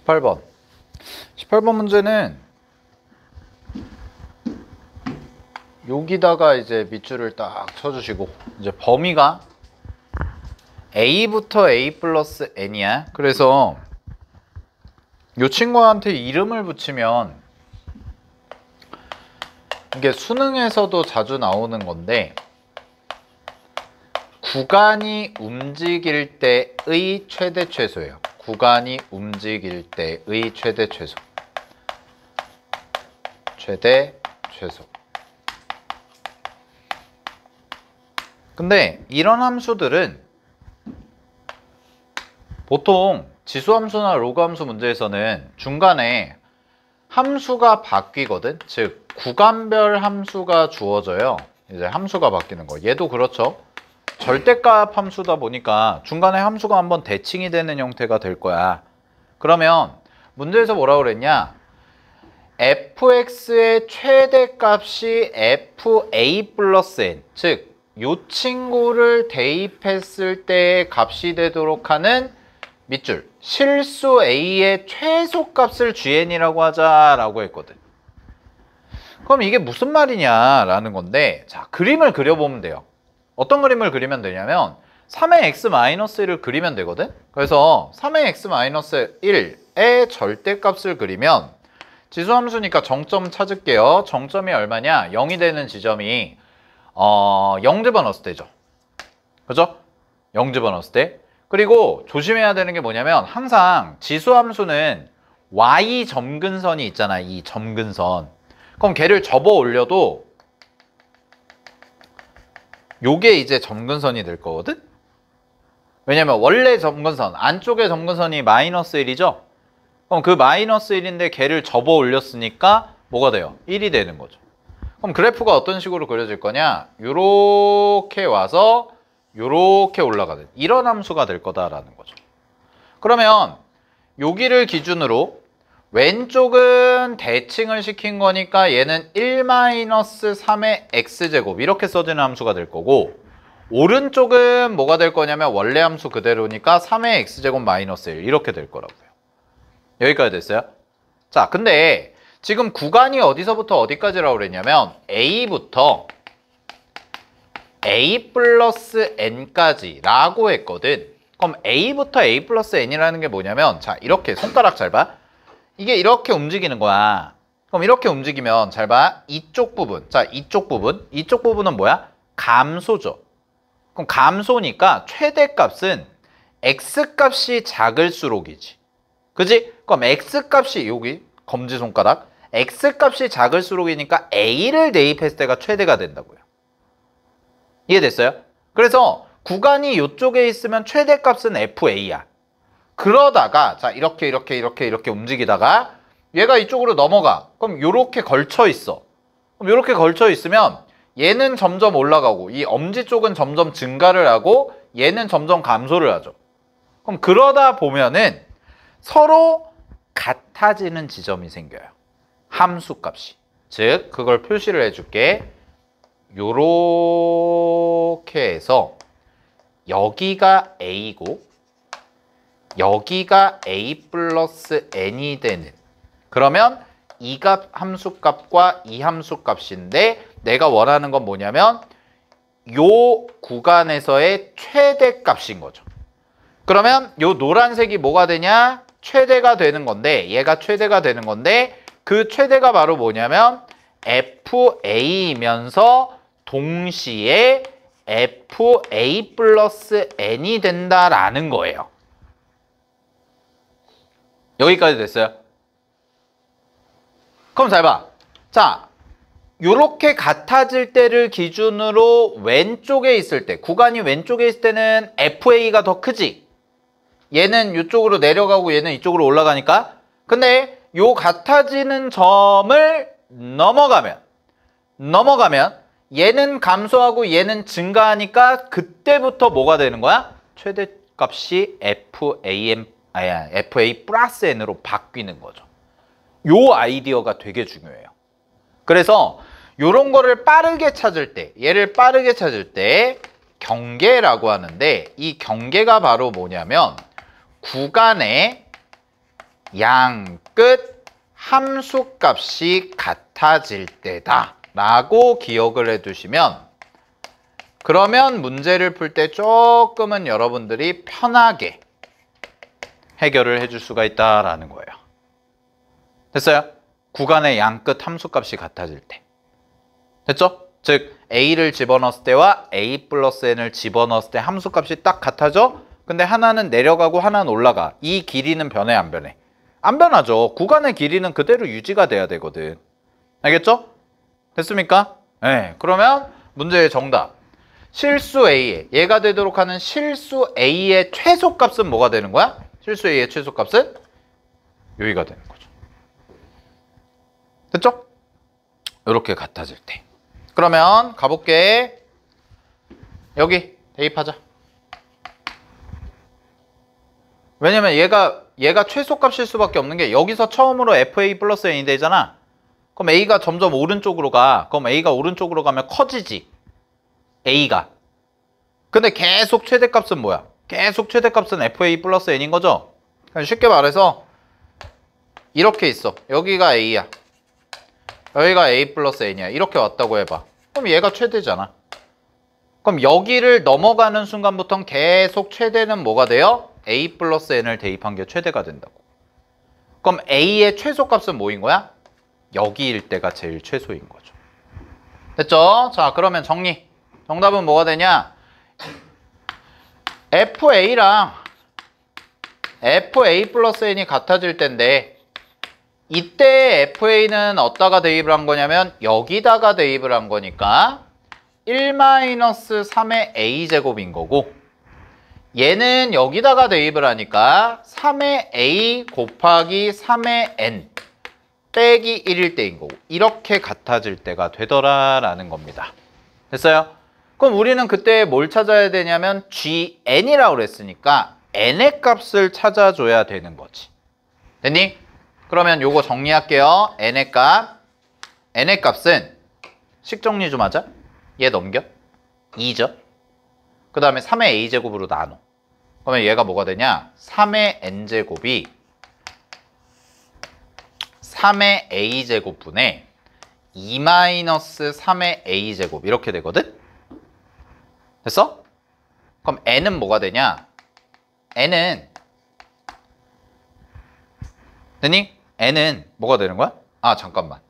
18번. 18번 문제는 여기다가 이제 밑줄을 딱 쳐주시고, 이제 범위가 a부터 a 플러스 n이야. 그래서 이 친구한테 이름을 붙이면 이게 수능에서도 자주 나오는 건데, 구간이 움직일 때의 최대 최소예요. 구간이 움직일 때의 최대 최소. 최대 최소. 근데 이런 함수들은 보통 지수함수나 로그함수 문제에서는 중간에 함수가 바뀌거든. 즉 구간별 함수가 주어져요. 이제 함수가 바뀌는 거. 얘도 그렇죠. 절대값 함수다 보니까 중간에 함수가 한번 대칭이 되는 형태가 될 거야. 그러면 문제에서 뭐라고 그랬냐? fx의 최대값이 fa 플러스 n. 즉 이 친구를 대입했을 때의 값이 되도록 하는 밑줄, 실수 a의 최소값을 gn이라고 하자라고 했거든. 그럼 이게 무슨 말이냐라는 건데, 자, 그림을 그려보면 돼요. 어떤 그림을 그리면 되냐면 3의 x-1을 그리면 되거든. 그래서 3의 x-1의 절대값을 그리면 지수함수니까 정점 찾을게요. 정점이 얼마냐? 0이 되는 지점이 0 집어넣었을 때죠. 그죠? 0 집어넣었을 때. 그리고 조심해야 되는 게 뭐냐면 항상 지수함수는 y 점근선이 있잖아. 이 점근선. 그럼 걔를 접어 올려도 요게 이제 점근선이 될 거거든? 왜냐면 원래 점근선, 안쪽에 점근선이 마이너스 1이죠? 그럼 그 마이너스 1인데 걔를 접어 올렸으니까 뭐가 돼요? 1이 되는 거죠. 그럼 그래프가 어떤 식으로 그려질 거냐? 요렇게 와서 요렇게 올라가는 이런 함수가 될 거다라는 거죠. 그러면 여기를 기준으로 왼쪽은 대칭을 시킨 거니까 얘는 1-3의 x제곱 이렇게 써지는 함수가 될 거고, 오른쪽은 뭐가 될 거냐면 원래 함수 그대로니까 3의 x제곱 마이너스 1 이렇게 될 거라고요. 여기까지 됐어요? 자, 근데 지금 구간이 어디서부터 어디까지라고 그랬냐면 a부터 a 플러스 n까지 라고 했거든. 그럼 a부터 a 플러스 n이라는 게 뭐냐면, 자, 이렇게 손가락 잘 봐. 이게 이렇게 움직이는 거야. 그럼 이렇게 움직이면 잘 봐. 이쪽 부분. 자, 이쪽 부분은 뭐야? 감소죠. 그럼 감소니까 최대값은 x값이 작을수록이지. 그지? 그럼 x값이 여기 검지손가락. x값이 작을수록이니까 a를 대입했을 때가 최대가 된다고요. 이해됐어요? 그래서 구간이 이쪽에 있으면 최대값은 fa야. 그러다가 자, 이렇게 움직이다가 얘가 이쪽으로 넘어가. 그럼 요렇게 걸쳐 있어. 그럼 요렇게 걸쳐 있으면 얘는 점점 올라가고 이 엄지 쪽은 점점 증가를 하고 얘는 점점 감소를 하죠. 그럼 그러다 보면은 서로 같아지는 지점이 생겨요. 함수값이. 즉 그걸 표시를 해줄게. 요렇게 해서 여기가 a고 여기가 a 플러스 n이 되는, 그러면 이 값 함수값과 이 함수값인데 내가 원하는 건 뭐냐면 요 구간에서의 최대값인 거죠. 그러면 요 노란색이 뭐가 되냐? 최대가 되는 건데, 얘가 최대가 되는 건데 그 최대가 바로 뭐냐면 fa이면서 동시에 fa 플러스 n이 된다라는 거예요. 여기까지 됐어요? 그럼 잘 봐. 자, 요렇게 같아질 때를 기준으로 왼쪽에 있을 때, 구간이 왼쪽에 있을 때는 fa가 더 크지? 얘는 이쪽으로 내려가고 얘는 이쪽으로 올라가니까. 근데 요 같아지는 점을 넘어가면 얘는 감소하고 얘는 증가하니까 그때부터 뭐가 되는 거야? 최대값이 fa 플러스 n으로 바뀌는 거죠. 요 아이디어가 되게 중요해요. 그래서 요런 거를 빠르게 찾을 때, 얘를 빠르게 찾을 때 경계라고 하는데, 이 경계가 바로 뭐냐면 구간의 양 끝 함수값이 같아질 때다 라고 기억을 해두시면 그러면 문제를 풀 때 조금은 여러분들이 편하게 해결을 해줄 수가 있다라는 거예요. 됐어요? 구간의 양 끝 함수값이 같아질 때. 됐죠? 즉 A를 집어넣었을 때와 A 플러스 N을 집어넣었을 때 함수값이 딱 같아져? 근데 하나는 내려가고 하나는 올라가. 이 길이는 변해 안 변해? 안 변하죠. 구간의 길이는 그대로 유지가 돼야 되거든. 알겠죠? 됐습니까? 네. 그러면 문제의 정답. 실수 A에 얘가 되도록 하는 실수 A의 최소값은 뭐가 되는 거야? 실수 A의 최소값은 여기가 되는 거죠. 됐죠? 이렇게 같아질 때. 그러면 가볼게. 여기 대입하자. 왜냐면 얘가 최소값일 수밖에 없는 게 여기서 처음으로 FA 플러스 N이 되잖아. 그럼 A가 점점 오른쪽으로 가. 그럼 A가 오른쪽으로 가면 커지지. A가. 근데 계속 최대값은 뭐야? 계속 최대값은 FA 플러스 N인 거죠? 쉽게 말해서 이렇게 있어. 여기가 A야. 여기가 A 플러스 N이야. 이렇게 왔다고 해봐. 그럼 얘가 최대잖아. 그럼 여기를 넘어가는 순간부터는 계속 최대는 뭐가 돼요? A 플러스 N을 대입한 게 최대가 된다고. 그럼 A의 최소값은 뭐인 거야? 여기일 때가 제일 최소인 거죠. 됐죠? 자, 그러면 정리. 정답은 뭐가 되냐? FA랑 FA 플러스 N이 같아질 텐데 이때 FA는 어디다가 대입을 한 거냐면 여기다가 대입을 한 거니까 1-3의 A제곱인 거고 얘는 여기다가 대입을 하니까 3의 A 곱하기 3의 N 빼기 1일 때인 거고 이렇게 같아질 때가 되더라라는 겁니다. 됐어요? 그럼 우리는 그때 뭘 찾아야 되냐면 GN이라고 그랬으니까 N의 값을 찾아줘야 되는 거지. 됐니? 그러면 요거 정리할게요. N의 값은 식 정리 좀 하자. 얘 넘겨. 2죠. 그 다음에 3의 A제곱으로 나눠. 그러면 얘가 뭐가 되냐? 3의 N제곱이 3의 A제곱분의 2-3의 A제곱 이렇게 되거든? 됐어? 그럼 N은 뭐가 되냐? N은 됐니? N은 뭐가 되는 거야? 아 잠깐만.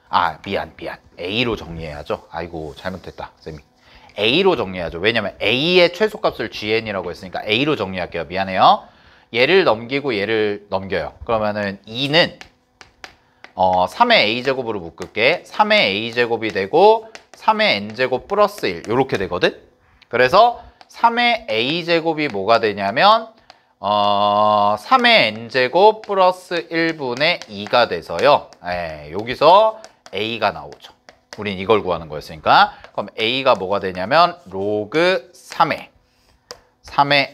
아 미안. A로 정리해야죠. 아이고 잘못했다 쌤이. A로 정리해야죠. 왜냐면 A의 최소값을 GN이라고 했으니까 A로 정리할게요. 미안해요. 얘를 넘기고 얘를 넘겨요. 그러면은 2는 3의 A제곱으로 묶을게. 3의 A제곱이 되고 3의 N제곱 플러스 1 이렇게 되거든? 그래서 3의 A제곱이 뭐가 되냐면 3의 N제곱 플러스 1분의 2가 돼서요. 여기서 A가 나오죠. 우린 이걸 구하는 거였으니까. 그럼 A가 뭐가 되냐면 로그 3의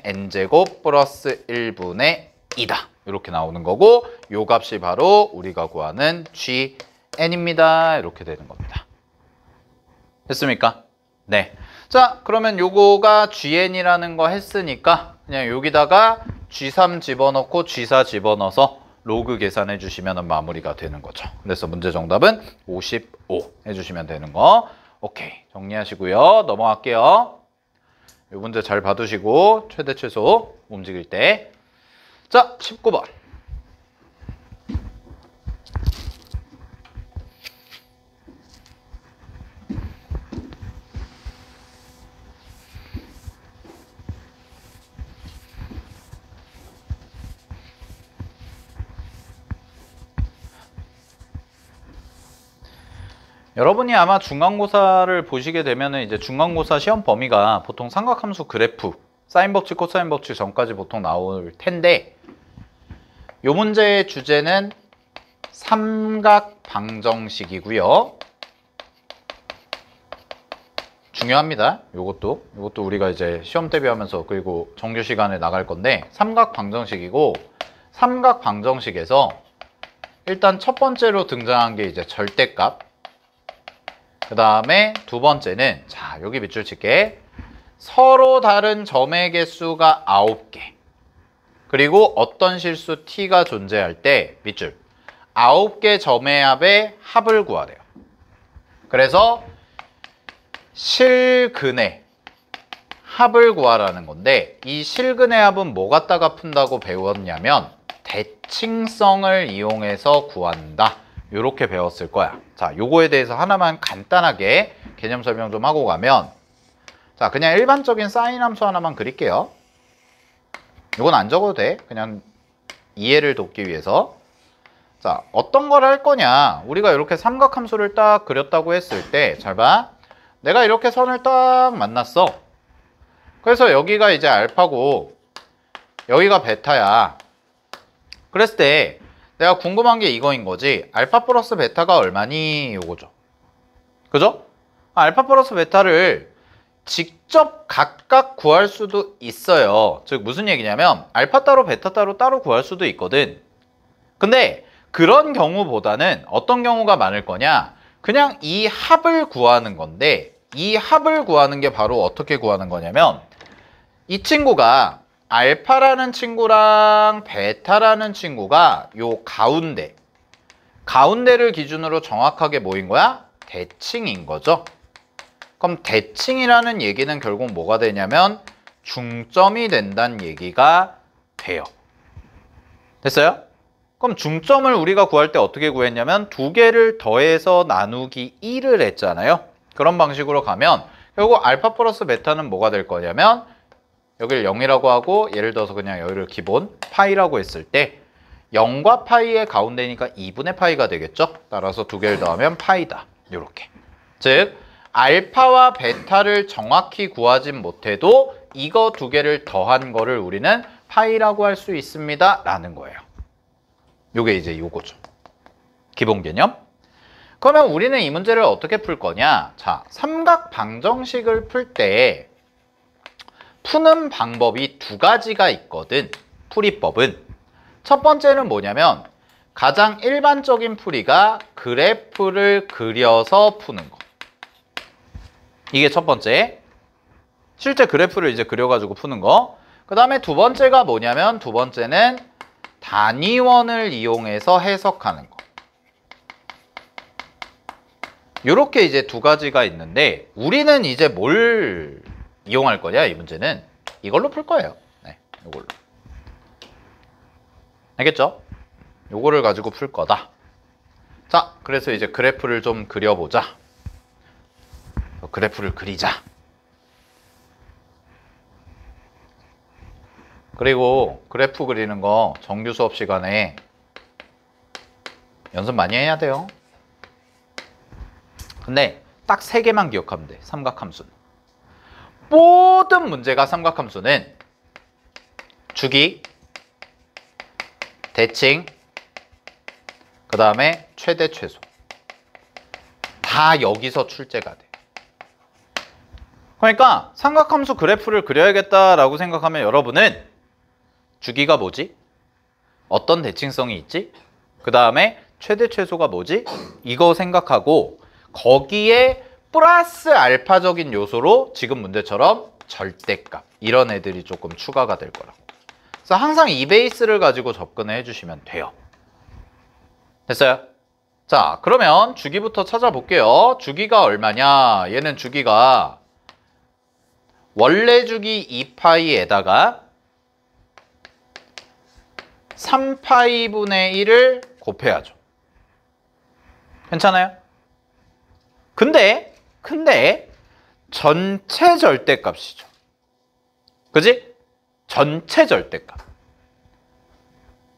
N제곱 플러스 1분의 2다. 이렇게 나오는 거고 요 값이 바로 우리가 구하는 GN입니다. 이렇게 되는 겁니다. 됐습니까? 네. 자, 그러면 요거가 GN이라는 거 했으니까 그냥 여기다가 G3 집어넣고 G4 집어넣어서 로그 계산해 주시면 마무리가 되는 거죠. 그래서 문제 정답은 55 해주시면 되는 거. 오케이. 정리하시고요. 넘어갈게요. 이 문제 잘 봐두시고 최대 최소 움직일 때. 자, 19번. 여러분이 아마 중간고사를 보시게 되면은 이제 중간고사 시험 범위가 보통 삼각함수 그래프, 사인 법칙, 코사인 법칙 전까지 보통 나올 텐데 요 문제의 주제는 삼각 방정식이고요. 중요합니다. 요것도 우리가 이제 시험 대비하면서 그리고 정규 시간에 나갈 건데 삼각 방정식이고 삼각 방정식에서 일단 첫 번째로 등장한 게 이제 절대값. 그 다음에 두 번째는 자 여기 밑줄 칠게 서로 다른 점의 개수가 9개 그리고 어떤 실수 t가 존재할 때 밑줄 9개 점의 합의 합을 구하래요. 그래서 실근의 합을 구하라는 건데 이 실근의 합은 뭐 갖다가 푼다고 배웠냐면 대칭성을 이용해서 구한다. 이렇게 배웠을 거야. 자, 요거에 대해서 하나만 간단하게 개념 설명 좀 하고 가면 자, 그냥 일반적인 사인 함수 하나만 그릴게요. 이건 안 적어도 돼. 그냥 이해를 돕기 위해서. 자, 어떤 걸 할 거냐. 우리가 이렇게 삼각함수를 딱 그렸다고 했을 때 잘 봐. 내가 이렇게 선을 딱 만났어. 그래서 여기가 이제 알파고 여기가 베타야. 그랬을 때 내가 궁금한 게 이거인 거지. 알파 플러스 베타가 얼마니? 요거죠. 그죠? 알파 플러스 베타를 직접 각각 구할 수도 있어요. 즉 무슨 얘기냐면 알파 따로 베타 따로 구할 수도 있거든. 근데 그런 경우보다는 어떤 경우가 많을 거냐? 그냥 이 합을 구하는 건데 이 합을 구하는 게 바로 어떻게 구하는 거냐면 이 친구가 알파라는 친구랑 베타라는 친구가 요 가운데를 기준으로 정확하게 뭐인 거야? 대칭인 거죠. 그럼 대칭이라는 얘기는 결국 뭐가 되냐면 중점이 된다는 얘기가 돼요. 됐어요? 그럼 중점을 우리가 구할 때 어떻게 구했냐면 두 개를 더해서 나누기 1을 했잖아요. 그런 방식으로 가면 결국 알파 플러스 베타는 뭐가 될 거냐면 여기를 0이라고 하고 예를 들어서 그냥 여기를 기본 파이라고 했을 때 0과 파이의 가운데니까 2분의 파이가 되겠죠. 따라서 두 개를 더하면 파이다. 이렇게. 즉 알파와 베타를 정확히 구하진 못해도 이거 두 개를 더한 거를 우리는 파이라고 할 수 있습니다. 라는 거예요. 요게 이제 요거죠. 기본 개념. 그러면 우리는 이 문제를 어떻게 풀 거냐? 자, 삼각 방정식을 풀 때 푸는 방법이 두 가지가 있거든. 풀이법은. 첫 번째는 뭐냐면 가장 일반적인 풀이가 그래프를 그려서 푸는 거. 이게 첫 번째. 실제 그래프를 이제 그려가지고 푸는 거. 그 다음에 두 번째가 뭐냐면 두 번째는 단위원을 이용해서 해석하는 거. 요렇게 이제 두 가지가 있는데 우리는 이제 뭘 이용할 거냐 이 문제는 이걸로 풀 거예요. 네, 요걸로. 알겠죠? 요거를 가지고 풀 거다. 자, 그래서 이제 그래프를 좀 그려보자. 그래프를 그리자. 그리고 그래프 그리는 거 정규 수업 시간에 연습 많이 해야 돼요. 근데 딱 3개만 기억하면 돼. 삼각함수는. 모든 문제가 삼각함수는 주기, 대칭, 그 다음에 최대, 최소. 다 여기서 출제가 돼. 그러니까 삼각함수 그래프를 그려야겠다라고 생각하면 여러분은 주기가 뭐지? 어떤 대칭성이 있지? 그 다음에 최대, 최소가 뭐지? 이거 생각하고 거기에 플러스 알파적인 요소로 지금 문제처럼 절대값 이런 애들이 조금 추가가 될 거라고. 그래서 항상 이 베이스를 가지고 접근을 해주시면 돼요. 됐어요? 자, 그러면 주기부터 찾아볼게요. 주기가 얼마냐? 얘는 주기가 원래 주기 2파이에다가 3파이분의 1을 곱해야죠. 괜찮아요? 근데 전체 절대값이죠. 그지? 전체 절대값.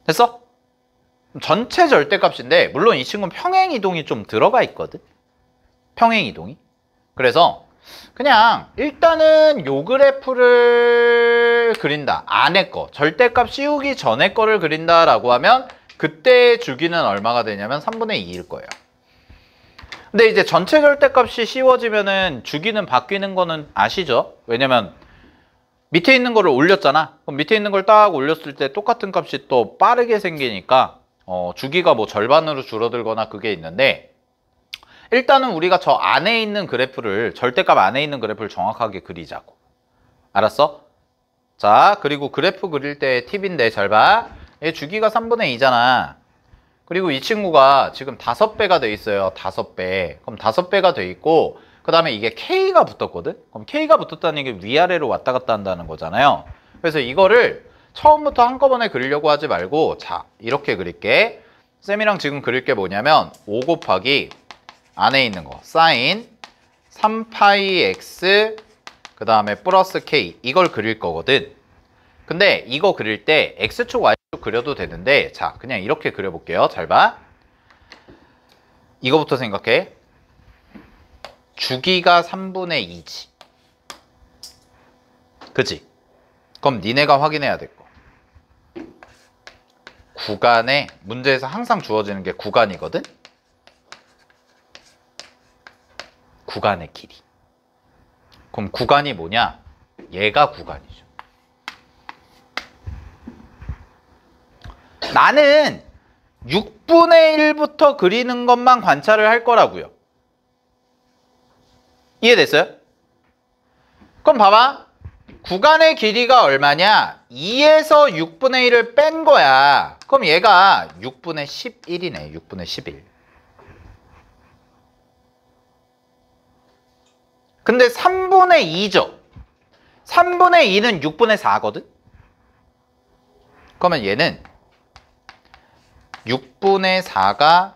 됐어? 전체 절대값인데 물론 이 친구는 평행이동이 좀 들어가 있거든. 평행이동이. 그래서 그냥 일단은 요 그래프를 그린다. 안에 거. 절대값 씌우기 전에 거를 그린다라고 하면 그때의 주기는 얼마가 되냐면 3분의 2일 거예요. 근데 이제 전체 절대값이 씌워지면은 주기는 바뀌는 거는 아시죠? 왜냐면 밑에 있는 거를 올렸잖아. 그럼 밑에 있는 걸 딱 올렸을 때 똑같은 값이 또 빠르게 생기니까 주기가 뭐 절반으로 줄어들거나 그게 있는데 일단은 우리가 저 안에 있는 그래프를 절대값 안에 있는 그래프를 정확하게 그리자고. 알았어? 자, 그리고 그래프 그릴 때 팁인데 잘 봐. 얘 주기가 3분의 2잖아. 그리고 이 친구가 지금 5배가 돼 있어요. 5배. 그럼 5배가 돼 있고 그 다음에 이게 K가 붙었거든? 그럼 K가 붙었다는 게 위아래로 왔다 갔다 한다는 거잖아요. 그래서 이거를 처음부터 한꺼번에 그리려고 하지 말고 자, 이렇게 그릴게. 쌤이랑 지금 그릴 게 뭐냐면 5 곱하기 안에 있는 거 사인 3파이 x 그 다음에 플러스 k 이걸 그릴 거거든. 근데 이거 그릴 때 x축 y축 그려도 되는데 자 그냥 이렇게 그려볼게요. 잘 봐. 이거부터 생각해. 주기가 3분의 2지. 그지? 그럼 니네가 확인해야 될 거. 구간에 문제에서 항상 주어지는 게 구간이거든. 구간의 길이. 그럼 구간이 뭐냐? 얘가 구간이죠. 나는 6분의 1부터 그리는 것만 관찰을 할 거라고요. 이해됐어요? 그럼 봐봐. 구간의 길이가 얼마냐? 2에서 6분의 1을 뺀 거야. 그럼 얘가 6분의 11이네. 6분의 11. 근데 3분의 2죠. 3분의 2는 6분의 4거든? 그러면 얘는 6분의 4가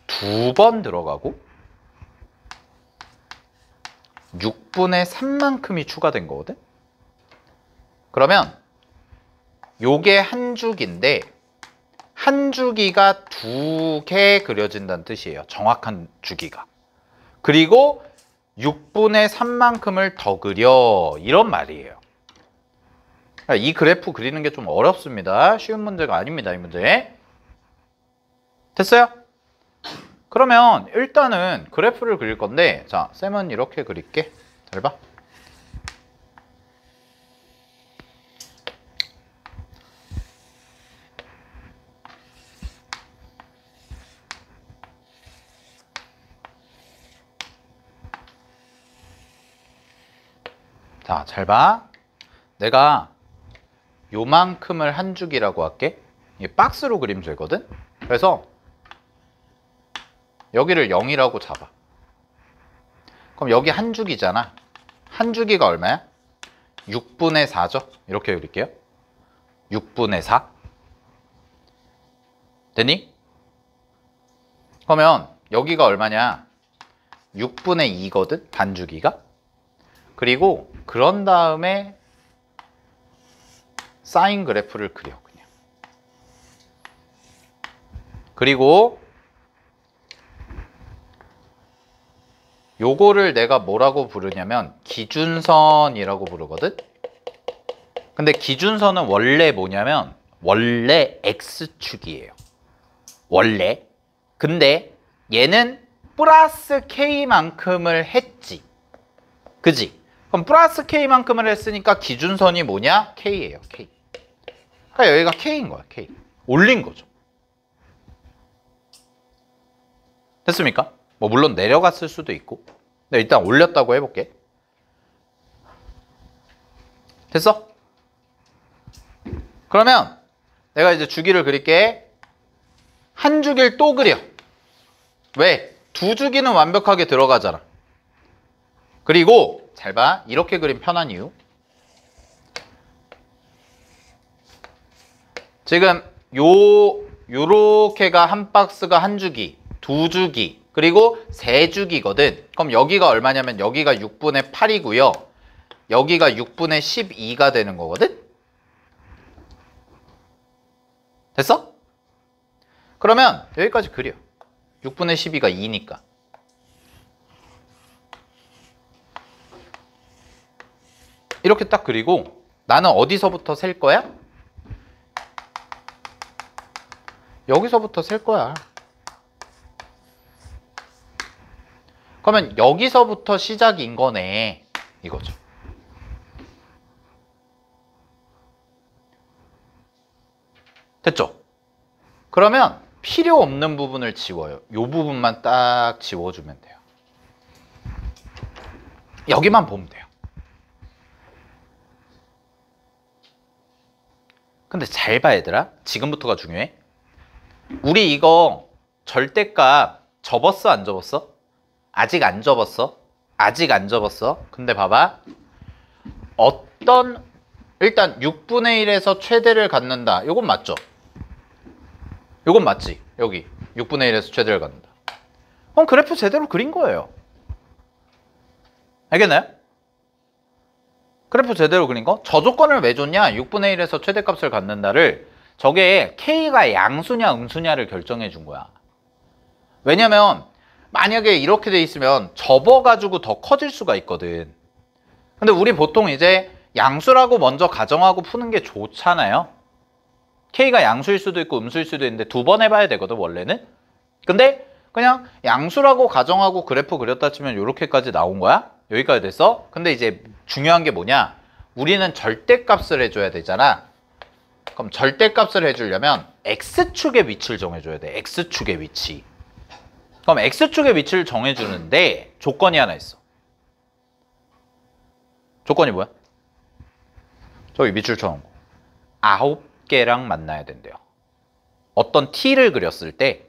2번 들어가고 6분의 3만큼이 추가된 거거든? 그러면 요게 한 주기인데 한 주기가 2개 그려진다는 뜻이에요. 정확한 주기가. 그리고 6분의 3만큼을 더 그려 이런 말이에요. 이 그래프 그리는 게 좀 어렵습니다. 쉬운 문제가 아닙니다. 이 문제. 됐어요? 그러면 일단은 그래프를 그릴 건데 자, 쌤은 이렇게 그릴게. 잘 봐. 자, 잘 봐. 내가 요만큼을 한 주기라고 할게. 이게 박스로 그리면 되거든? 그래서 여기를 0이라고 잡아. 그럼 여기 한 주기잖아. 한 주기가 얼마야? 6분의 4죠? 이렇게 그릴게요. 6분의 4. 됐니? 그러면 여기가 얼마냐? 6분의 2거든? 반주기가. 그리고 그런 다음에 사인 그래프를 그려 그냥. 그리고 요거를 내가 뭐라고 부르냐면 기준선이라고 부르거든. 근데 기준선은 원래 뭐냐면 원래 x축이에요. 원래. 근데 얘는 플러스 k만큼을 했지. 그지? 그럼 플러스 k만큼을 했으니까 기준선이 뭐냐? k예요. k. 그러니까 여기가 k인 거야. k. 올린 거죠. 됐습니까? 뭐 물론 내려갔을 수도 있고. 근데 일단 올렸다고 해볼게. 됐어? 그러면 내가 이제 주기를 그릴게. 한 주기를 또 그려. 왜? 두 주기는 완벽하게 들어가잖아. 그리고 잘 봐. 이렇게 그림 편한 이유. 지금 요렇게가 한 박스가 한 주기, 두 주기, 그리고 세 주기거든. 그럼 여기가 얼마냐면 여기가 6분의 8이고요. 여기가 6분의 12가 되는 거거든. 됐어? 그러면 여기까지 그려. 6분의 12가 2니까. 이렇게 딱 그리고 나는 어디서부터 셀 거야? 여기서부터 셀 거야. 그러면 여기서부터 시작인 거네. 이거죠. 됐죠? 그러면 필요 없는 부분을 지워요. 이 부분만 딱 지워주면 돼요. 여기만 보면 돼요. 근데 잘 봐 얘들아. 지금부터가 중요해. 우리 이거 절대값 접었어 안 접었어? 아직 안 접었어. 아직 안 접었어. 근데 봐봐. 어떤 일단 6분의 1에서 최대를 갖는다. 요건 맞죠? 요건 맞지? 여기 6분의 1에서 최대를 갖는다. 그럼 그래프 제대로 그린 거예요. 알겠나요? 그래프 제대로 그린 거? 저 조건을 왜 줬냐? 6분의 1에서 최대값을 갖는다를 저게 K가 양수냐 음수냐를 결정해 준 거야. 왜냐면 만약에 이렇게 돼 있으면 접어가지고 더 커질 수가 있거든. 근데 우리 보통 이제 양수라고 먼저 가정하고 푸는 게 좋잖아요. K가 양수일 수도 있고 음수일 수도 있는데 두 번 해봐야 되거든 원래는. 근데 그냥 양수라고 가정하고 그래프 그렸다 치면 이렇게까지 나온 거야. 여기까지 됐어. 근데 이제 중요한 게 뭐냐, 우리는 절대값을 해줘야 되잖아. 그럼 절대값을 해주려면 X축의 위치를 정해줘야 돼. X축의 위치. 그럼 X축의 위치를 정해주는데 조건이 하나 있어. 조건이 뭐야? 저기 밑줄 쳐놓은 거. 9개랑 만나야 된대요. 어떤 T를 그렸을 때,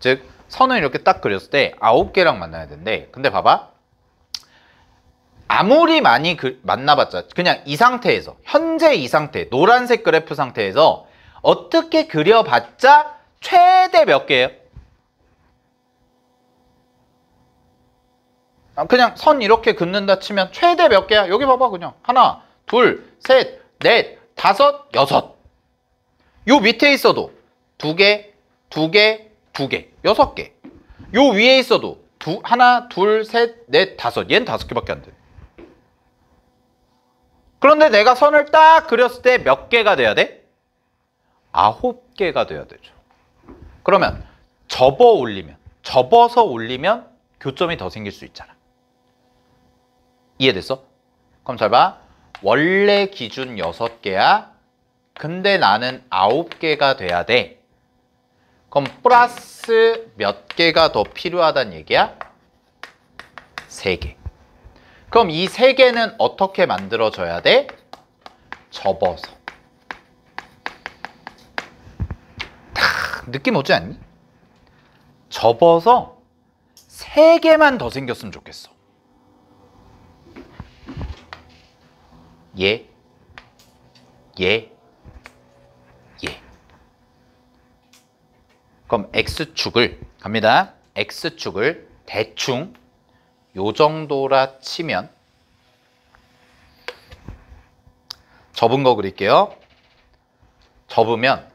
즉 선을 이렇게 딱 그렸을 때 9개랑 만나야 된대. 근데 봐봐. 아무리 많이 만나봤자 그냥 이 상태에서, 현재 이 상태, 노란색 그래프 상태에서 어떻게 그려봤자 최대 몇 개예요? 그냥 선 이렇게 긋는다 치면 최대 몇 개야? 여기 봐봐. 그냥 하나, 둘, 셋, 넷, 다섯, 여섯. 요 밑에 있어도 두 개, 두 개, 두 개, 6개. 요 위에 있어도 하나, 둘, 셋, 넷, 다섯. 얘는 5개밖에 안 돼. 그런데 내가 선을 딱 그렸을 때 몇 개가 돼야 돼? 9개가 돼야 되죠. 그러면 접어서 올리면 교점이 더 생길 수 있잖아. 이해됐어? 그럼 잘 봐. 원래 기준 6개야. 근데 나는 9개가 돼야 돼. 그럼 플러스 몇 개가 더 필요하다는 얘기야? 3개. 그럼 이 3개는 어떻게 만들어져야 돼? 접어서. 느낌 오지 않니? 접어서 3개만 더 생겼으면 좋겠어. 얘. 그럼 X축을 갑니다. X축을 대충 요 정도라 치면, 접은 거 그릴게요. 접으면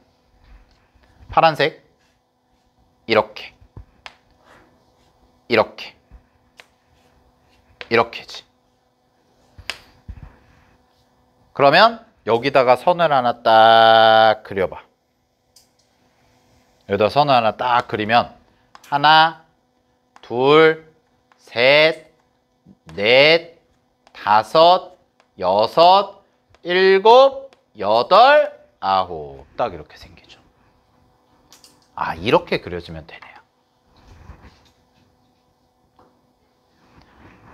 파란색 이렇게지. 그러면 여기다가 선을 하나 딱 그려봐. 여기다 선을 하나 딱 그리면 하나, 둘, 셋, 넷, 다섯, 여섯, 일곱, 여덟, 아홉. 딱 이렇게 생기죠. 아, 이렇게 그려지면 되네요.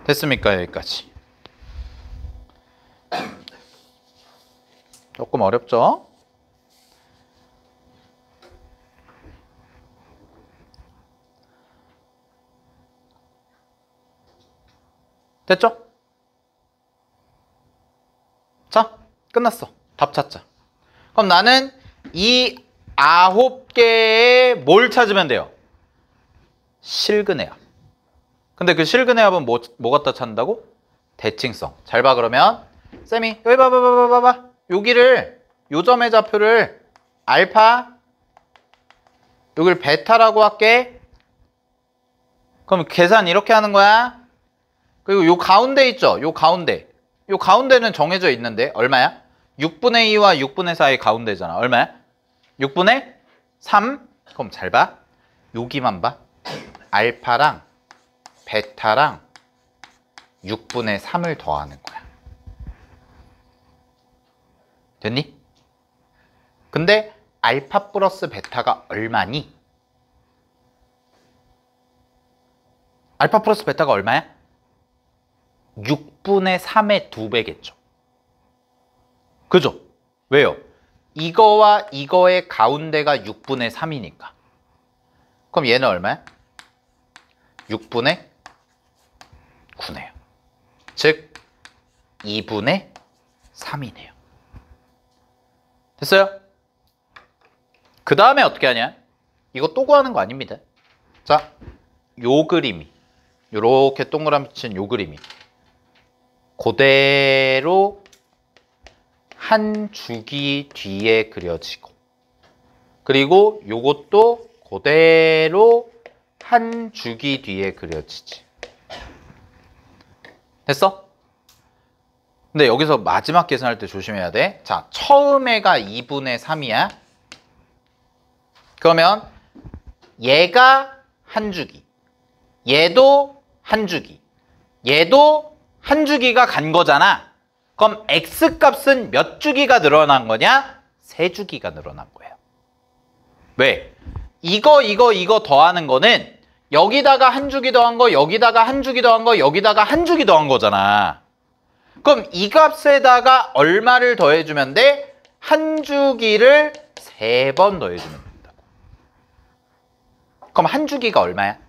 됐습니까? 여기까지. 조금 어렵죠? 됐죠? 자, 끝났어. 답 찾자. 그럼 나는 이 9개의 뭘 찾으면 돼요? 실근해합. 근데 그 실근해합은 뭐 갖다 찾는다고? 대칭성. 잘 봐. 그러면 쌤이 여기 봐봐. 여기를, 요 점의 좌표를 알파, 여기를 베타라고 할게. 그럼 계산 이렇게 하는 거야. 그리고 요 가운데 있죠? 요 가운데는 정해져 있는데 얼마야? 6분의 2와 6분의 4의 가운데잖아. 얼마야? 6분의 3. 그럼 잘 봐. 여기만 봐. 알파랑 베타랑 6분의 3을 더하는 거야. 됐니? 근데 알파 플러스 베타가 얼마니? 알파 플러스 베타가 얼마야? 6분의 3의 2배겠죠. 그죠? 왜요? 이거와 이거의 가운데가 6분의 3이니까. 그럼 얘는 얼마야? 6분의 9네요. 즉 2분의 3이네요. 됐어요? 그 다음에 어떻게 하냐? 이거 또 구하는 거 아닙니다. 자, 요 그림이 요렇게 동그라미 친 요 그림이 그대로 한 주기 뒤에 그려지고, 그리고 요것도 그대로 한 주기 뒤에 그려지지. 됐어? 근데 여기서 마지막 계산할 때 조심해야 돼. 자, 처음 애가 2분의 3이야. 그러면 얘가 한 주기, 얘도 한 주기, 얘도 한 주기가 간 거잖아. 그럼 x 값은 몇 주기가 늘어난 거냐? 3주기가 늘어난 거예요. 왜? 이거 더하는 거는 여기다가 한 주기 더한 거, 여기다가 한 주기 더한 거, 여기다가 한 주기 더한 거잖아. 그럼 이 값에다가 얼마를 더해주면 돼? 한 주기를 3번 더해주면 된다고. 그럼 한 주기가 얼마야?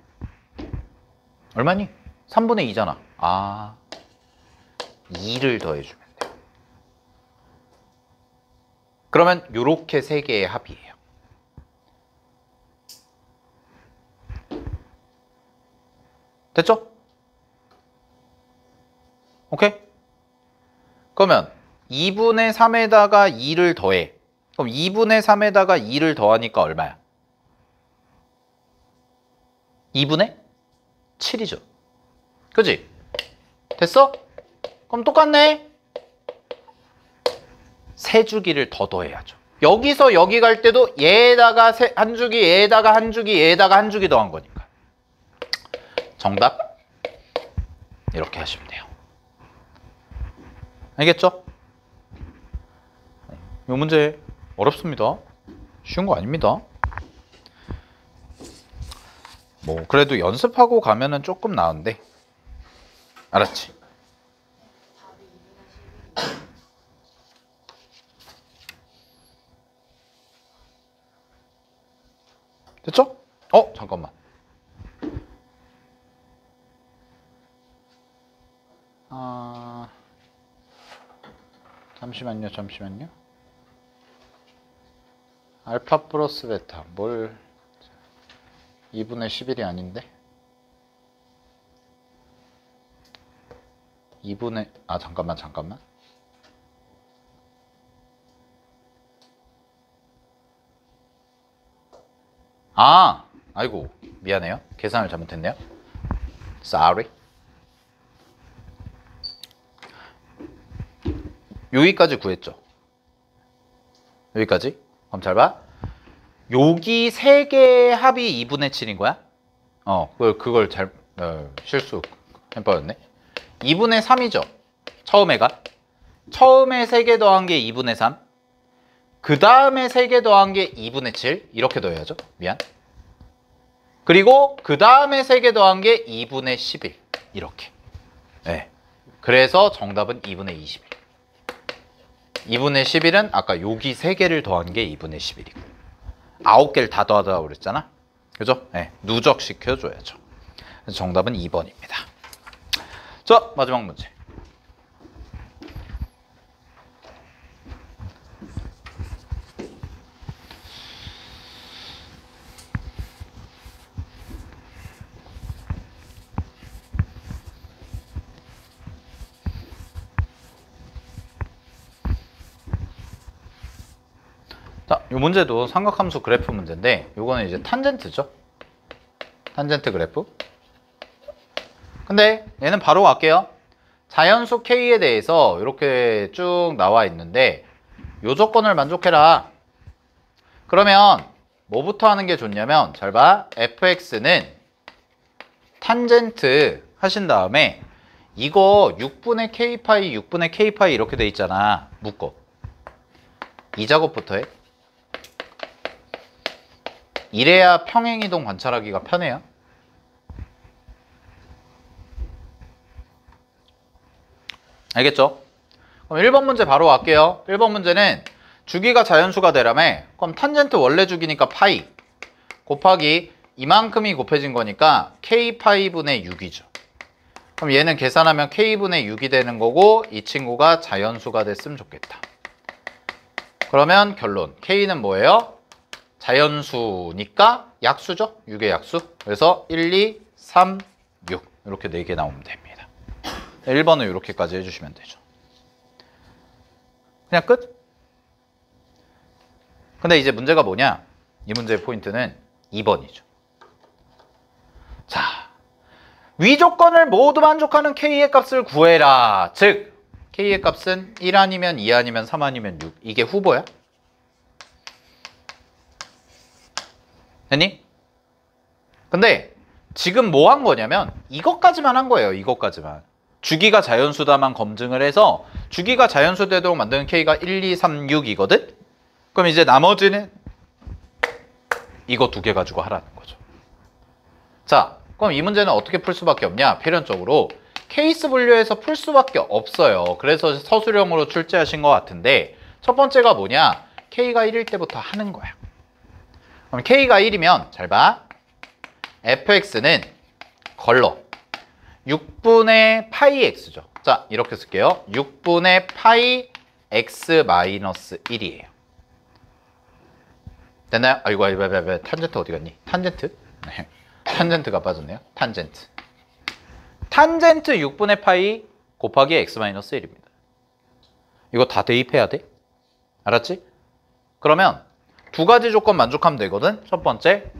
얼마니? 3분의 2잖아. 아, 2를 더해주면 돼요. 그러면 요렇게 3개의 합이에요. 됐죠? 오케이? 그러면 2분의 3에다가 2를 더해. 그럼 2분의 3에다가 2를 더하니까 얼마야? 2분의 7이죠. 그지? 됐어? 그럼 똑같네. 3주기를 더 더해야죠. 여기서 여기 갈 때도 얘에다가 한 주기, 얘에다가 한 주기, 얘에다가 한 주기 더한 거니까. 정답 이렇게 하시면 돼요. 알겠죠? 이 문제 어렵습니다. 쉬운 거 아닙니다. 뭐 그래도 연습하고 가면은 조금 나은데. 알았지? 됐죠? 잠깐만. 잠시만요. 알파 플러스 베타. 2분의 11이 아닌데? 2분의, 잠깐만. 아이고, 미안해요. 계산을 잘못했네요. Sorry. 여기까지 구했죠. 여기까지. 그럼 잘 봐. 여기 3개의 합이 2분의 7인 거야? 그걸 실수 해버렸네. 2분의 3이죠. 처음에가. 처음에 3개 더한 게 2분의 3. 그 다음에 3개 더한 게 2분의 7. 이렇게 더해야죠. 미안. 그리고 그 다음에 3개 더한 게 2분의 11. 이렇게. 네. 그래서 정답은 2분의 21. 2분의 11은 아까 여기 3개를 더한 게 2분의 11이고 9개를 다 더하다고 그랬잖아. 그죠? 네, 누적시켜줘야죠. 그래서 정답은 2번입니다. 자, 마지막 문제. 자, 이 문제도 삼각함수 그래프 문제인데 요거는 이제 탄젠트죠. 탄젠트 그래프. 근데 얘는 바로 갈게요. 자연수 K에 대해서 이렇게 쭉 나와 있는데 요 조건을 만족해라. 그러면 뭐부터 하는 게 좋냐면 잘 봐. fx는 탄젠트 하신 다음에 이거 6분의 k파이 6분의 k파이 이렇게 돼 있잖아. 묶어. 이 작업부터 해. 이래야 평행이동 관찰하기가 편해요. 알겠죠? 그럼 1번 문제 바로 갈게요. 1번 문제는 주기가 자연수가 되라며. 그럼 탄젠트 원래 주기니까 파이 곱하기 이만큼이 곱해진 거니까 K파이 분의 6이죠. 그럼 얘는 계산하면 K분의 6이 되는 거고 이 친구가 자연수가 됐으면 좋겠다. 그러면 결론 K는 뭐예요? 자연수니까 약수죠. 6의 약수. 그래서 1, 2, 3, 6 이렇게 4개 나오면 됩니다. 1번은 이렇게까지 해주시면 되죠. 그냥 끝? 근데 이제 문제가 뭐냐? 이 문제의 포인트는 2번이죠. 자, 위 조건을 모두 만족하는 K의 값을 구해라. 즉, K의 값은 1 아니면 2 아니면 3 아니면 6. 이게 후보야? 됐니? 근데 지금 뭐 한 거냐면 이것까지만 한 거예요. 이것까지만. 주기가 자연수다만 검증을 해서 주기가 자연수 되도록 만드는 K가 1, 2, 3, 6이거든? 그럼 이제 나머지는 이거 2개 가지고 하라는 거죠. 자, 그럼 이 문제는 어떻게 풀 수밖에 없냐? 필연적으로 케이스 분류해서 풀 수밖에 없어요. 그래서 서술형으로 출제하신 것 같은데 첫 번째가 뭐냐? K가 1일 때부터 하는 거야. 그럼 K가 1이면 잘 봐. fx는 걸러 6분의 파이 x죠. 자, 이렇게 쓸게요. 6분의 파이 x 마이너스 1이에요. 됐나요? 아이고, 탄젠트 어디 갔니? 탄젠트? 네. 탄젠트가 빠졌네요. 탄젠트. 탄젠트 6분의 파이 곱하기 x 마이너스 1입니다. 이거 다 대입해야 돼. 알았지? 그러면 2가지 조건 만족하면 되거든. 첫 번째,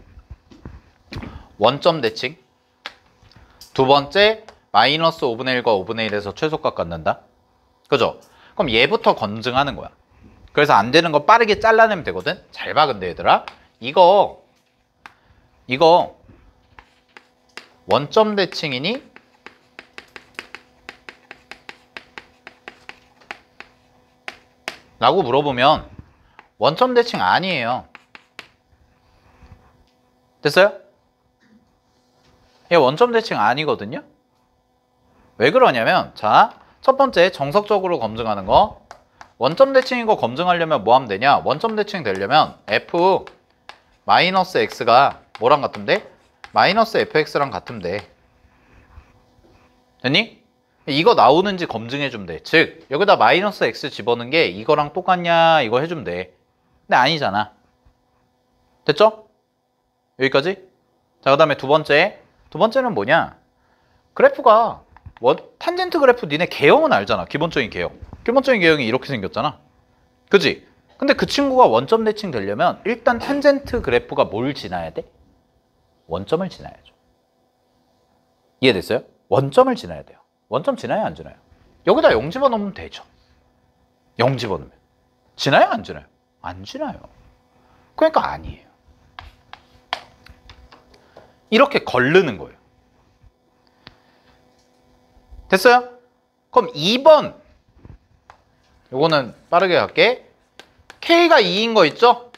원점 대칭. 두 번째, 마이너스 5분의 1과 5분의 1에서 최소값 갖는다. 그죠? 그럼 얘부터 검증하는 거야. 그래서 안 되는 거 빠르게 잘라내면 되거든. 잘 봐, 근데 얘들아. 이거 원점 대칭이니? 라고 물어보면 원점 대칭 아니에요. 됐어요? 얘 원점 대칭 아니거든요. 왜 그러냐면 자, 첫 번째 정석적으로 검증하는 거. 원점 대칭인 거 검증하려면 뭐 하면 되냐? 원점 대칭 되려면 f 마이너스 x가 뭐랑 같으면 돼? 마이너스 fx랑 같으면 돼. 됐니? 이거 나오는지 검증해 주면 돼. 즉 여기다 마이너스 x 집어넣은 게 이거랑 똑같냐 이거 해주면 돼. 근데 아니잖아. 됐죠? 여기까지? 자, 그 다음에 두 번째는 뭐냐? 그래프가 탄젠트 그래프 니네 개형은 알잖아. 기본적인 개형. 기본적인 개형이 이렇게 생겼잖아. 그지? 근데 그 친구가 원점 대칭 되려면 일단 탄젠트 그래프가 뭘 지나야 돼? 원점을 지나야죠. 이해됐어요? 원점을 지나야 돼요. 원점 지나요, 안 지나요? 여기다 0 집어넣으면 되죠. 0 집어넣으면. 지나요, 안 지나요? 안 지나요. 그러니까 아니에요. 이렇게 걸르는 거예요. 됐어요? 그럼 2번. 요거는 빠르게 갈게. K가 2인 거 있죠?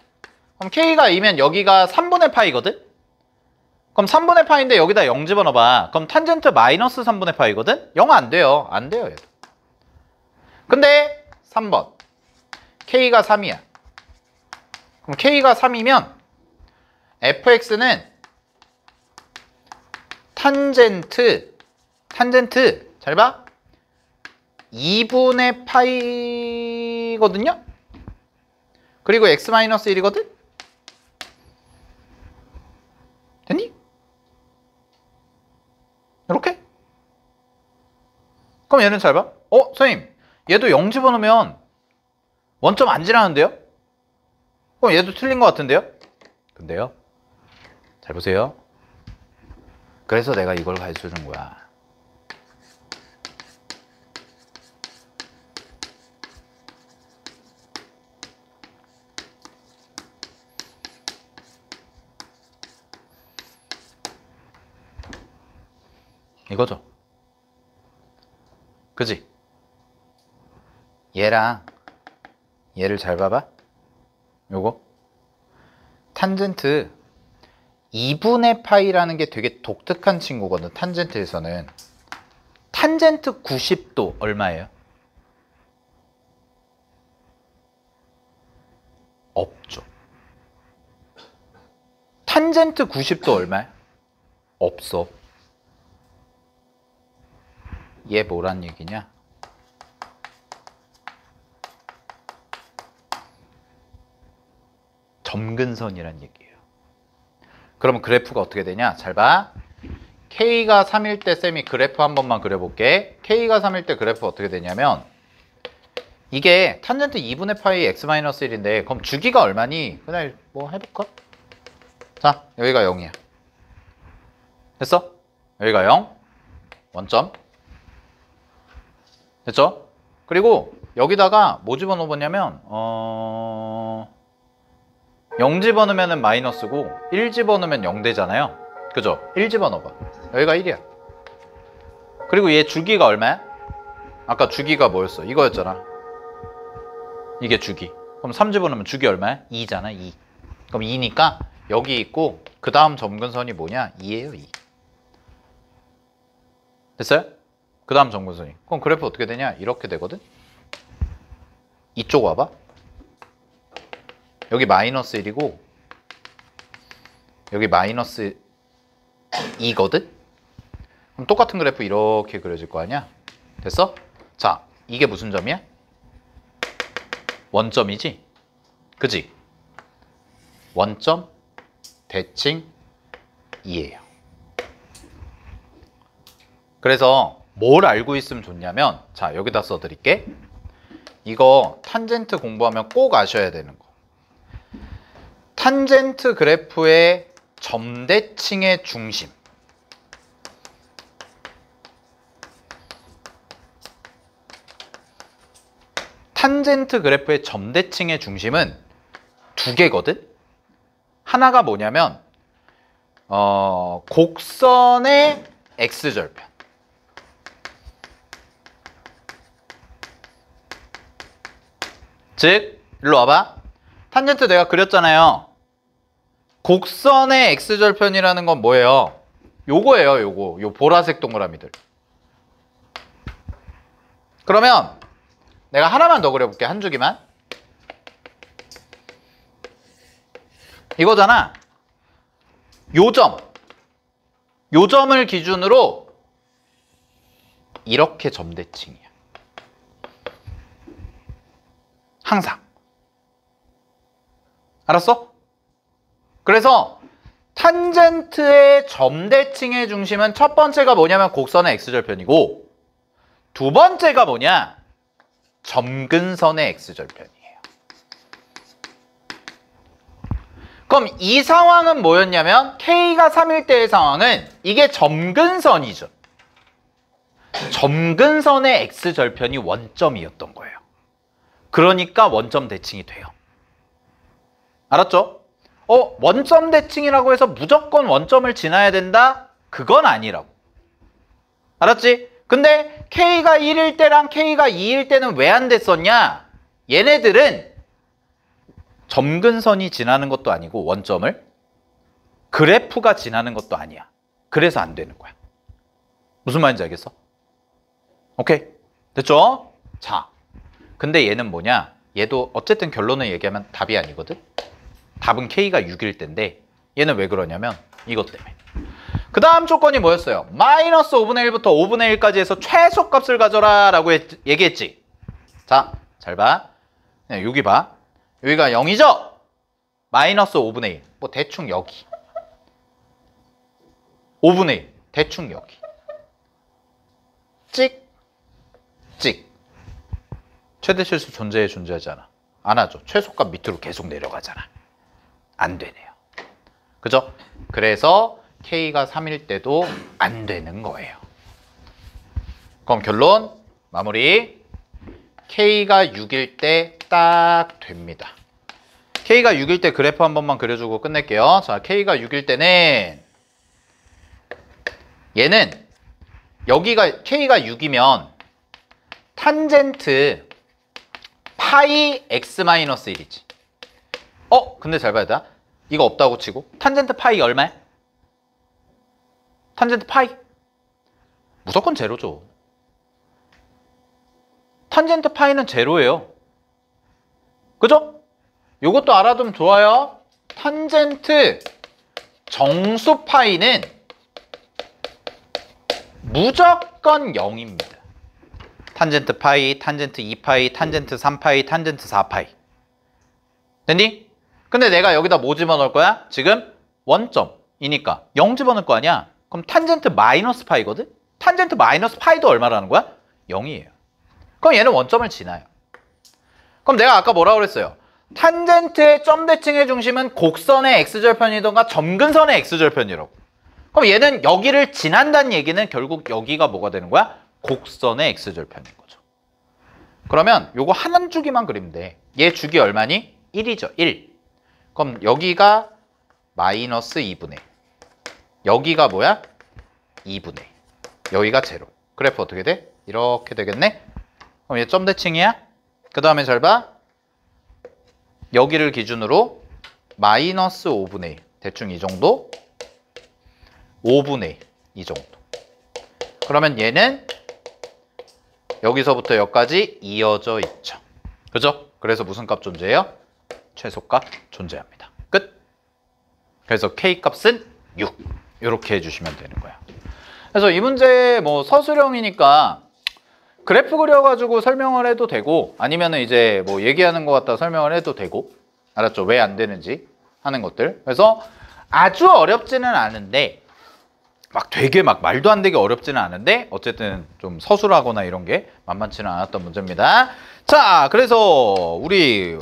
그럼 K가 2면 여기가 3분의 파이거든? 그럼 3분의 파인데 여기다 0 집어넣어봐. 그럼 탄젠트 마이너스 3분의 파이거든? 0 안 돼요. 안 돼요, 얘도. 근데 3번. K가 3이야. 그럼 K가 3이면 fx는 탄젠트 잘 봐. 2분의 파이거든요? 그리고 x-1이거든? 됐니? 이렇게? 그럼 얘는 잘 봐. 선생님, 얘도 0 집어넣으면 원점 안 지나는데요? 그럼 얘도 틀린 것 같은데요? 근데요? 잘 보세요. 그래서 내가 이걸 가르쳐 준 거야. 이거죠. 그지? 얘랑 얘를 잘 봐봐. 요거 탄젠트 2분의 파이라는 게 되게 독특한 친구거든. 탄젠트에서는 탄젠트 90도 얼마예요? 없죠. 탄젠트 90도 얼마야? 없어. 얘 뭐란 얘기냐? 점근선이란 얘기예요. 그러면 그래프가 어떻게 되냐? 잘 봐. K가 3일 때 쌤이 그래프 한 번만 그려볼게. K가 3일 때 그래프 어떻게 되냐면 이게 탄젠트 2분의 파이 x-1인데 그럼 주기가 얼마니? 그냥 뭐 해볼까? 자, 여기가 0이야. 됐어? 여기가 0. 원점. 됐죠? 그리고 여기다가 뭐 집어넣어보냐면 0 집어넣으면 마이너스고 1 집어넣으면 0 되잖아요. 그죠? 1 집어넣어봐. 여기가 1이야. 그리고 얘 주기가 얼마야? 아까 주기가 뭐였어? 이거였잖아. 이게 주기. 그럼 3 집어넣으면 주기 얼마야? 2잖아. 2. 그럼 2니까 여기 있고 그 다음 점근선이 뭐냐? 2예요. 2. 됐어요? 그 다음 점근선이. 그럼 그래프 어떻게 되냐? 이렇게 되거든? 이쪽 와봐. 여기 마이너스 1이고 여기 마이너스 2거든? 그럼 똑같은 그래프 이렇게 그려질 거 아니야? 됐어? 자, 이게 무슨 점이야? 원점이지? 그지? 원점 대칭 2예요. 그래서 뭘 알고 있으면 좋냐면 자, 여기다 써드릴게. 이거 탄젠트 공부하면 꼭 아셔야 되는 거. 탄젠트 그래프의 점대칭의 중심. 탄젠트 그래프의 점대칭의 중심은 두 개거든? 하나가 뭐냐면 곡선의 x절편. 즉, 일로 와봐. 탄젠트 내가 그렸잖아요. 곡선의 x절편이라는 건 뭐예요? 요거예요, 요거. 요 보라색 동그라미들. 그러면 내가 하나만 더 그려볼게. 한 주기만. 이거잖아. 요 점을 기준으로 이렇게 점대칭이야. 항상. 알았어? 그래서 탄젠트의 점대칭의 중심은 첫 번째가 뭐냐면 곡선의 x절편이고 두 번째가 뭐냐? 점근선의 x절편이에요. 그럼 이 상황은 뭐였냐면 K가 3일 때의 상황은 이게 점근선이죠. 점근선의 x절편이 원점이었던 거예요. 그러니까 원점 대칭이 돼요. 알았죠? 원점 대칭이라고 해서 무조건 원점을 지나야 된다? 그건 아니라고. 알았지? 근데 K가 1일 때랑 K가 2일 때는 왜 안 됐었냐? 얘네들은 점근선이 지나는 것도 아니고 원점을 그래프가 지나는 것도 아니야. 그래서 안 되는 거야. 무슨 말인지 알겠어? 오케이? 됐죠? 자, 근데 얘는 뭐냐? 얘도 어쨌든 결론을 얘기하면 답이 아니거든? 답은 K가 6일 때인데 얘는 왜 그러냐면 이것 때문에. 그 다음 조건이 뭐였어요? 마이너스 5분의 1부터 5분의 1까지 해서 최소값을 가져라 라고 얘기했지. 자, 잘 봐. 여기 봐. 여기가 0이죠? 마이너스 5분의 1. 뭐 대충 여기. 5분의 1. 대충 여기. 찍. 찍. 최대 실수 존재하지 않아. 안 하죠. 최소값 밑으로 계속 내려가잖아. 안 되네요. 그죠? 그래서 K가 3일 때도 안 되는 거예요. 그럼 결론 마무리. K가 6일 때 딱 됩니다. K가 6일 때 그래프 한 번만 그려주고 끝낼게요. 자, K가 6일 때는 얘는 여기가 K가 6이면 탄젠트 파이 x-1이지. 근데 잘 봐야 돼. 이거 없다고 치고 탄젠트 파이 얼마야? 탄젠트 파이 무조건 제로죠. 탄젠트 파이는 제로예요. 그죠? 요것도 알아두면 좋아요. 탄젠트 정수 파이는 무조건 0입니다. 탄젠트 파이, 탄젠트 2파이, 탄젠트 3파이, 탄젠트 4파이. 됐니? 근데 내가 여기다 뭐 집어넣을 거야? 지금 원점이니까 0 집어넣을 거 아니야? 그럼 탄젠트 마이너스 파이거든? 탄젠트 마이너스 파이도 얼마라는 거야? 0이에요. 그럼 얘는 원점을 지나요. 그럼 내가 아까 뭐라고 그랬어요? 탄젠트의 점대칭의 중심은 곡선의 x절편이던가 점근선의 x절편이라고. 그럼 얘는 여기를 지난다는 얘기는 결국 여기가 뭐가 되는 거야? 곡선의 x절편인 거죠. 그러면 요거 한 주기만 그리면 돼. 얘 주기 얼마니? 1이죠. 1. 그럼 여기가 마이너스 2분의 1. 여기가 뭐야? 2분의 1. 여기가 제로. 그래프 어떻게 돼? 이렇게 되겠네? 그럼 얘 점대칭이야? 그 다음에 잘 봐. 여기를 기준으로 마이너스 5분의 1. 대충 이 정도. 5분의 1. 이 정도. 그러면 얘는 여기서부터 여기까지 이어져 있죠. 그죠? 그래서 무슨 값 존재해요? 최소값 존재합니다. 끝. 그래서 K값은 6. 이렇게 해주시면 되는 거예요. 그래서 이 문제 뭐 서술형이니까 그래프 그려가지고 설명을 해도 되고 아니면은 이제 뭐 얘기하는 것 같다 설명을 해도 되고 알았죠? 왜 안 되는지 하는 것들. 그래서 아주 어렵지는 않은데 막 되게 막 말도 안 되게 어렵지는 않은데 어쨌든 좀 서술하거나 이런 게 만만치는 않았던 문제입니다. 자, 그래서 우리